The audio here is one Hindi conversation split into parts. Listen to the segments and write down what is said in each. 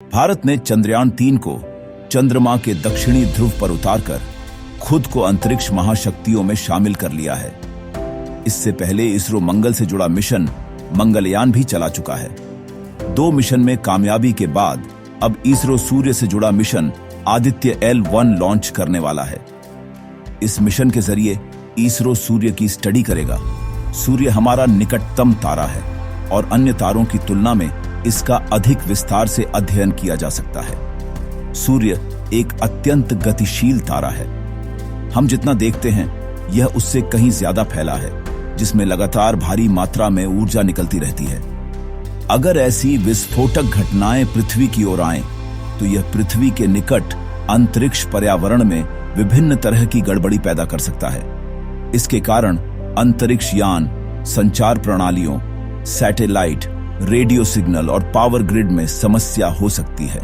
भारत ने चंद्रयान-3 को चंद्रमा के दक्षिणी ध्रुव पर उतारकर खुद को अंतरिक्ष महाशक्तियों में शामिल कर लिया है। इससे पहले इसरो मंगल से जुड़ा मिशन मंगलयान भी चला चुका है। 2 मिशन में कामयाबी के बाद अब इसरो सूर्य से जुड़ा मिशन आदित्य L1 लॉन्च करने वाला है। इस मिशन के जरिए इसरो सूर्य की स्टडी करेगा। सूर्य हमारा निकटतम तारा है और अन्य तारों की तुलना में इसका अधिक विस्तार से अध्ययन किया जा सकता है। सूर्य एक अत्यंत गतिशील तारा है। हम जितना देखते हैं यह उससे कहीं ज्यादा फैला है, जिसमें लगातार भारी मात्रा में ऊर्जा निकलती रहती है। अगर ऐसी विस्फोटक घटनाएं पृथ्वी की ओर आएं, तो यह पृथ्वी के निकट अंतरिक्ष पर्यावरण में विभिन्न तरह की गड़बड़ी पैदा कर सकता है। इसके कारण अंतरिक्ष यान, संचार प्रणालियों, सैटेलाइट, रेडियो सिग्नल और पावर ग्रिड में समस्या हो सकती है।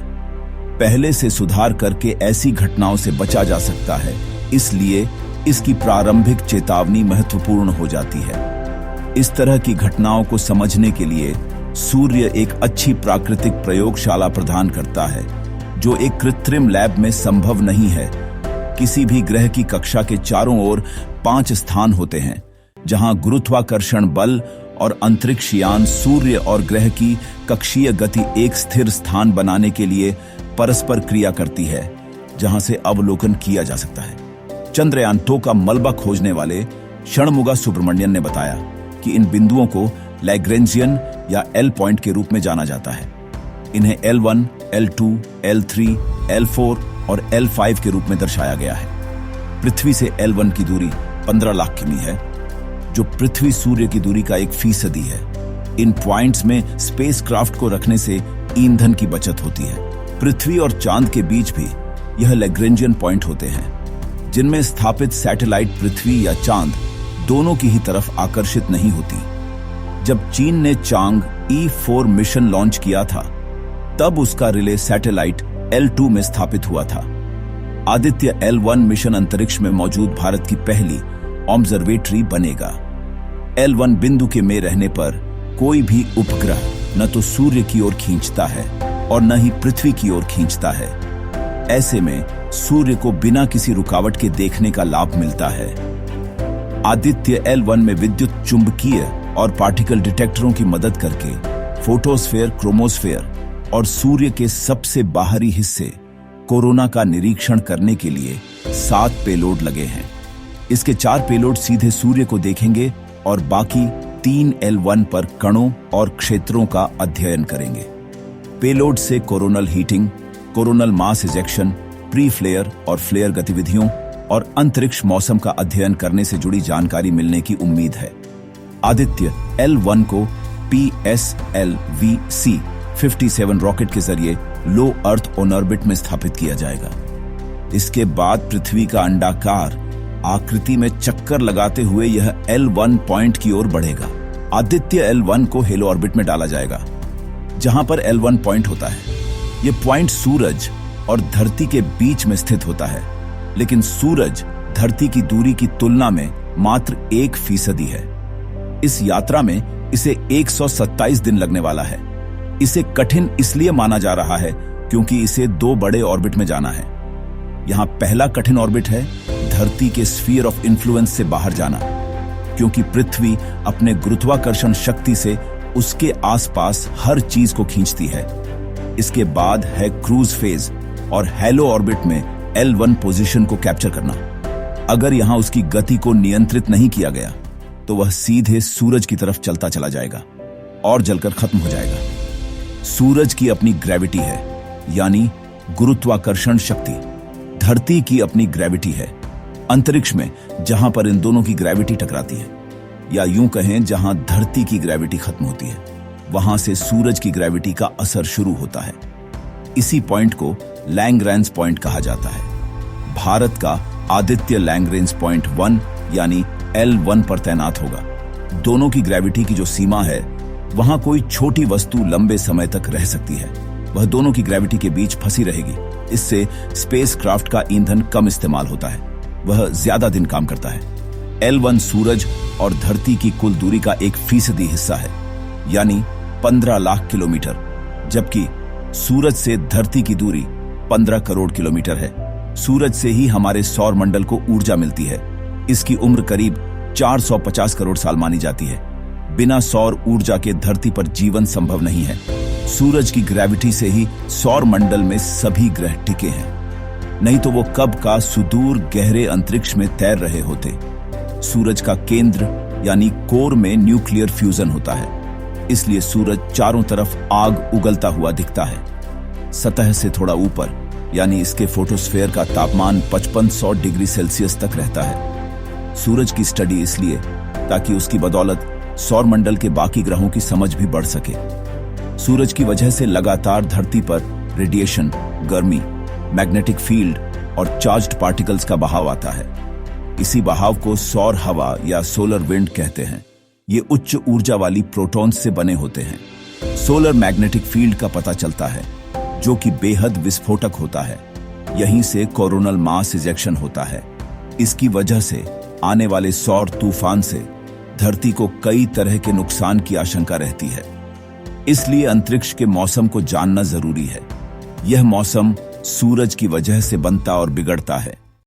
पहले से सुधार करके ऐसी घटनाओं से बचा जा सकता है, इसलिए इसकी प्रारंभिक चेतावनी महत्वपूर्ण हो जाती है। इस तरह की घटनाओं को समझने के लिए सूर्य एक अच्छी प्राकृतिक प्रयोगशाला प्रदान करता है, जो एक कृत्रिम लैब में संभव नहीं है। किसी भी ग्रह की कक्षा के चारों ओर 5 स्थान होते हैं, जहां गुरुत्वाकर्षण बल और अंतरिक्ष यान सूर्य और ग्रह की कक्षीय गति एक स्थिर स्थान बनाने के लिए परस्पर क्रिया करती है, जहां से अवलोकन किया जा सकता है। चंद्रयान-2 का मलबा खोजने वाले षणमुगा सुब्रमण्यन ने बताया कि इन बिंदुओं को लैग्रेंजियन या एल पॉइंट के रूप में जाना जाता है। इन्हें L1, L2, L3, L4 और L5 के रूप में दर्शाया गया है। पृथ्वी से L1 की दूरी 15 लाख किमी है, जो पृथ्वी सूर्य की दूरी का 1% है। इन पॉइंट्स में स्पेसक्राफ्ट को रखने से ईंधन की बचत होती है। पृथ्वी और चांद के बीच भी यह लैग्रेंजियन पॉइंट होते हैं, जिनमें स्थापित सैटेलाइट पृथ्वी या चांद दोनों की ही तरफ आकर्षित नहीं होती। जब चीन ने चांग E4 मिशन लॉन्च किया था, तब उसका रिले सैटेलाइट L2 में स्थापित हुआ था। आदित्य L1 मिशन अंतरिक्ष में मौजूद भारत की पहली ऑब्जर्वेटरी बनेगा। L1 बिंदु के में रहने पर कोई भी उपग्रह न तो सूर्य की ओर खींचता है और न ही पृथ्वी की ओर खींचता है। ऐसे में सूर्य को बिना किसी रुकावट के देखने का लाभ मिलता है। आदित्य L1 में विद्युत चुंबकीय और पार्टिकल डिटेक्टरों की मदद करके फोटोस्फेयर, क्रोमोस्फेयर और सूर्य के सबसे बाहरी हिस्से कोरोना का निरीक्षण करने के लिए 7 पेलोड लगे हैं। इसके 4 पेलोड सीधे सूर्य को देखेंगे और बाकी 3 L1 पर कणों और क्षेत्रों का अध्ययन करेंगे। पेलोड से coronal heating, coronal mass ejection, pre flare और फ्लेयर गतिविधियों और अंतरिक्ष मौसम का अध्ययन करने से जुड़ी जानकारी मिलने की उम्मीद है। आदित्य L1 को PSLV-C-57 रॉकेट के जरिए लो अर्थ ऑन ऑर्बिट में स्थापित किया जाएगा। इसके बाद पृथ्वी का अंडाकार आकृति में चक्कर लगाते हुए यह L1 पॉइंट की ओर बढ़ेगा। आदित्य L1 को हेलो ऑर्बिट में डाला जाएगा, जहां पर L1 पॉइंट होता है। यह पॉइंट सूरज और धरती के बीच में स्थित होता है, लेकिन सूरज धरती की दूरी की तुलना में मात्र 1% है। इस यात्रा में इसे 127 दिन लगने वाला है। इसे कठिन इसलिए माना जा रहा है क्योंकि इसे 2 बड़े ऑर्बिट में जाना है। यहां पहला कठिन ऑर्बिट है धरती के स्फीयर ऑफ इन्फ्लुएंस से बाहर जाना, क्योंकि पृथ्वी अपने गुरुत्वाकर्षण शक्ति से उसके आसपास हर चीज को खींचती है। इसके बाद है क्रूज फेज और हेलो ऑर्बिट में L1 पोजीशन को कैप्चर करना। अगर यहां उसकी गति को नियंत्रित नहीं किया गया, तो वह सीधे सूरज की तरफ चलता चला जाएगा और जलकर खत्म हो जाएगा। सूरज की अपनी ग्रेविटी है, यानी गुरुत्वाकर्षण शक्ति। धरती की अपनी ग्रेविटी है। अंतरिक्ष में जहां पर इन दोनों की ग्रेविटी टकराती है, या यूं कहें जहां धरती की ग्रेविटी खत्म होती है, वहां से सूरज की ग्रेविटी का असर शुरू होता है। इसी पॉइंट को लैग्रेंज पॉइंट कहा जाता है। भारत का आदित्य लैग्रेंज पॉइंट 1 यानी L1 पर तैनात होगा। दोनों की ग्रेविटी की जो सीमा है, वहां कोई छोटी वस्तु लंबे समय तक रह सकती है। वह दोनों की ग्रेविटी के बीच फंसी रहेगी। इससे स्पेसक्राफ्ट का ईंधन कम इस्तेमाल होता है, वह ज्यादा दिन काम करता है। L1 सूरज और धरती की कुल दूरी का 1% हिस्सा है, यानी 15 लाख किलोमीटर, जबकि सूरज से धरती की दूरी 15 करोड़ किलोमीटर है। सूरज से ही हमारे सौर मंडल को ऊर्जा मिलती है। इसकी उम्र करीब 450 करोड़ साल मानी जाती है। बिना सौर ऊर्जा के धरती पर जीवन संभव नहीं है। सूरज की ग्रेविटी से ही सौर मंडल में सभी ग्रह टिके हैं, नहीं तो वो कब का सुदूर गहरे अंतरिक्ष में तैर रहे होते। सूरज का केंद्र यानी कोर में न्यूक्लियर फ्यूजन होता है, इसलिए सूरज चारों तरफ आग उगलता हुआ दिखता है। सतह से थोड़ा ऊपर यानी इसके फोटोस्फेयर का तापमान 5500 डिग्री सेल्सियस तक रहता है। सूरज की स्टडी इसलिए ताकि उसकी बदौलत सौर मंडल के बाकी ग्रहों की समझ भी बढ़ सके। सूरज की वजह से लगातार धरती पर रेडिएशन, गर्मी, मैग्नेटिक फील्ड और चार्ज्ड पार्टिकल्स का बहाव आता है। इसी बहाव को सौर हवा या सोलर विंड कहते हैं। ये उच्च ऊर्जा वाली प्रोटॉन्स से बने होते हैं। सोलर मैग्नेटिक फील्ड का पता चलता है, जो कि बेहद विस्फोटक होता है। यहीं से कोरोनल मास इजेक्शन होता है। इसकी वजह से आने वाले सौर तूफान से धरती को कई तरह के नुकसान की आशंका रहती है। इसलिए अंतरिक्ष के मौसम को जानना जरूरी है। यह मौसम सूरज की वजह से बनता और बिगड़ता है।